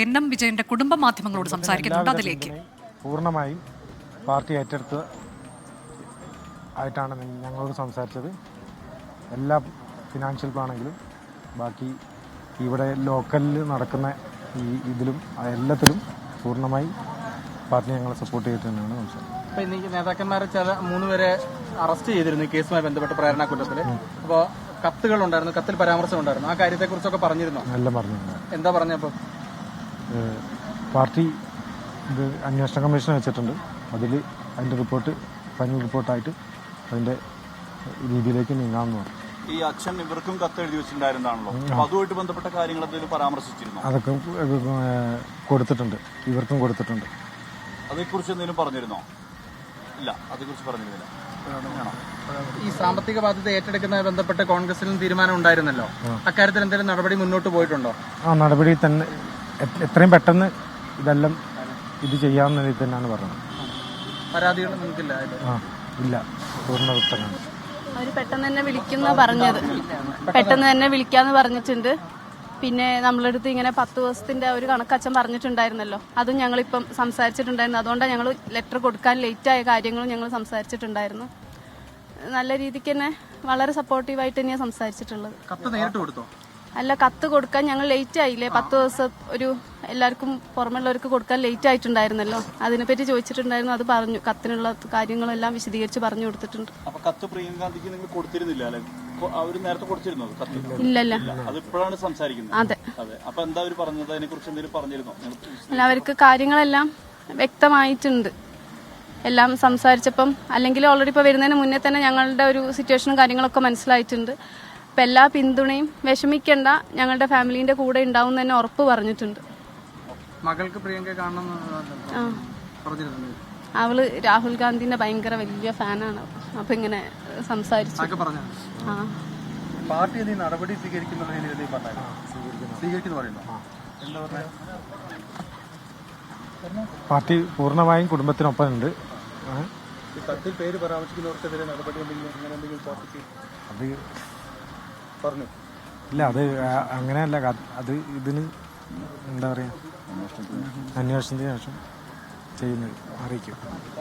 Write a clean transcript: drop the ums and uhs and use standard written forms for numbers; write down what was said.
എൻ.എം. വിജയന്റെ കുടുംബ മാധ്യമങ്ങളോട് സംസാരിക്കുന്നുണ്ട്. അതിലേക്ക് പൂർണ്ണമായും പാർട്ടി ഏറ്റെടുത്ത് ആയിട്ടാണ് ഞങ്ങളോട് സംസാരിച്ചത്. എല്ലാ ഫിനാൻഷ്യൽ പ്ലാണെങ്കിലും ബാക്കി ഇവിടെ ലോക്കലിൽ നടക്കുന്ന ഇതിലും എല്ലാത്തിലും പൂർണ്ണമായി പാർട്ടി ഞങ്ങളെ സപ്പോർട്ട് ചെയ്തിട്ട് തന്നെയാണ് സംസാരിച്ചത്. അപ്പോൾ ഇന്ന് നേതാക്കന്മാരെ ചില 3 പേരെ അറസ്റ്റ് ചെയ്തിരുന്നു കേസുമായി ബന്ധപ്പെട്ട് പ്രേരണ കുറ്റത്തിൽ. അപ്പോൾ കത്തുകൾ ഉണ്ടായിരുന്നു, കത്തിൽ പരാമർശം ഉണ്ടായിരുന്നു. ആ കാര്യത്തെക്കുറിച്ചൊക്കെ പറഞ്ഞിരുന്നോ? എല്ലാം പറഞ്ഞിട്ടുണ്ട്. എന്താ പറഞ്ഞപ്പോൾ? പാർട്ടി ഇത് അന്വേഷണ കമ്മീഷൻ വെച്ചിട്ടുണ്ട്. അതിൻ്റെ റിപ്പോർട്ട് ഫൈനൽ റിപ്പോർട്ടായിട്ട് അതിൻ്റെ രീതിയിലേക്ക് നീങ്ങാമെന്ന് പറഞ്ഞു. ഈ അച്ഛൻ ഇവർക്കും കത്ത് എഴുതി വെച്ചിട്ടുണ്ടായിരുന്നാണല്ലോ, അതുമായിട്ട് ബന്ധപ്പെട്ട കാര്യങ്ങൾ എന്തെങ്കിലും പരാമർശിച്ചിരുന്നു? അതൊക്കെ കൊടുത്തിട്ടുണ്ട്, ഇവർക്കും കൊടുത്തിട്ടുണ്ട്. അതേക്കുറിച്ച് എന്തെങ്കിലും പറഞ്ഞിരുന്നോ? ഇല്ല, അതേക്കുറിച്ച് പറഞ്ഞിരുന്നില്ല. ഈ സാമ്പത്തിക ബാധ്യത ഏറ്റെടുക്കുന്നതുമായി ബന്ധപ്പെട്ട് കോൺഗ്രസിലും തീരുമാനം ഉണ്ടായിരുന്നല്ലോ, അക്കാര്യത്തിൽ എന്തെങ്കിലും നടപടി മുന്നോട്ട് പോയിട്ടുണ്ടോ? നടപടി തന്നെ എത്രയും പെട്ടെന്ന് ഇതെല്ലാം ഇത് ചെയ്യാവുന്ന രീതിയിൽ തന്നെയാണ് പറഞ്ഞത്. പരാതികൾ നിങ്ങൾക്കില്ല? ഇല്ല, പൂർണ്ണ ഉത്തരമാണ്. അവർ പെട്ടെന്ന് തന്നെ വിളിക്കുന്ന പറഞ്ഞത്, പെട്ടെന്ന് തന്നെ വിളിക്കാന്ന് പറഞ്ഞിട്ടുണ്ട്. പിന്നെ നമ്മളടുത്ത് ഇങ്ങനെ 10 ദിവസത്തിന്റെ ഒരു കണക്ക് അച്ഛൻ പറഞ്ഞിട്ടുണ്ടായിരുന്നല്ലോ, അതും ഞങ്ങളിപ്പം സംസാരിച്ചിട്ടുണ്ടായിരുന്നു. അതുകൊണ്ടാണ് ഞങ്ങൾ ലെറ്റർ കൊടുക്കാൻ ലേറ്റായ കാര്യങ്ങളും ഞങ്ങൾ സംസാരിച്ചിട്ടുണ്ടായിരുന്നു. നല്ല രീതിക്ക് തന്നെ വളരെ സപ്പോർട്ടീവായിട്ട് തന്നെയാണ് സംസാരിച്ചിട്ടുള്ളത്. കത്ത് നേരിട്ട് കൊടുത്തോ? അല്ല, കത്ത് കൊടുക്കാൻ ഞങ്ങൾ ലേറ്റ് ആയില്ലേ, 10 ദിവസം ഒരു എല്ലാവർക്കും പുറമെയുള്ളവർക്ക് കൊടുക്കാൻ ലേറ്റ് ആയിട്ടുണ്ടായിരുന്നല്ലോ, അതിനെപ്പറ്റി ചോദിച്ചിട്ടുണ്ടായിരുന്നു. അത് പറഞ്ഞു, കത്തിനുള്ള കാര്യങ്ങളെല്ലാം വിശദീകരിച്ച് പറഞ്ഞു കൊടുത്തിട്ടുണ്ട്. അപ്പൊ കത്ത് പ്രിയങ്ക ഗാന്ധിക്ക് നിങ്ങൾ കൊടുത്തിരുന്നില്ല അല്ലെ? അവര് നേരത്തെ കൊടുത്തിരുന്നോ കത്ത്? ഇല്ലല്ല, അതിപ്പോഴാണ് സംസാരിക്കുന്നത്. അതെ. അപ്പൊ എന്താ അവര് പറഞ്ഞത്? അതിനെ കുറിച്ച് എന്തെങ്കിലും പറഞ്ഞിരുന്നോ? അല്ല, അവർക്ക് കാര്യങ്ങളെല്ലാം വ്യക്തമായിട്ടുണ്ട് എല്ലാം സംസാരിച്ചപ്പം. അല്ലെങ്കിൽ ഓൾറെഡി ഇപ്പോൾ വരുന്നതിന് മുന്നേ തന്നെ ഞങ്ങളുടെ ഒരു സിറ്റുവേഷനും കാര്യങ്ങളൊക്കെ മനസ്സിലായിട്ടുണ്ട്. അപ്പം എല്ലാ പിന്തുണയും, വിഷമിക്കേണ്ട, ഞങ്ങളുടെ ഫാമിലീൻ്റെ കൂടെ ഉണ്ടാവും തന്നെ ഉറപ്പ് പറഞ്ഞിട്ടുണ്ട്. മകൾക്ക് പ്രിയങ്ക കാണണം പറഞ്ഞിരുന്നു. അവള് രാഹുൽ ഗാന്ധിന്റെ ഭയങ്കര വലിയ ഫാനാണ്. അപ്പൊ ഇങ്ങനെ സംസാരിച്ചു. പാർട്ടി നടപടി സ്വീകരിക്കുന്ന പാർട്ടി പൂർണ്ണമായും കുടുംബത്തിനൊപ്പം ഉണ്ട്. കത്തിൽ പേര് പരാമർശിക്കുന്നവർക്കെതിരെ നടപടി അത് പറഞ്ഞു. ഇല്ല, അത് അങ്ങനെയല്ല. അത് ഇതിന് എന്താ പറയുക, അന്വേഷണത്തിന് ശേഷം ചെയ്യുന്നത് അറിയിക്കും.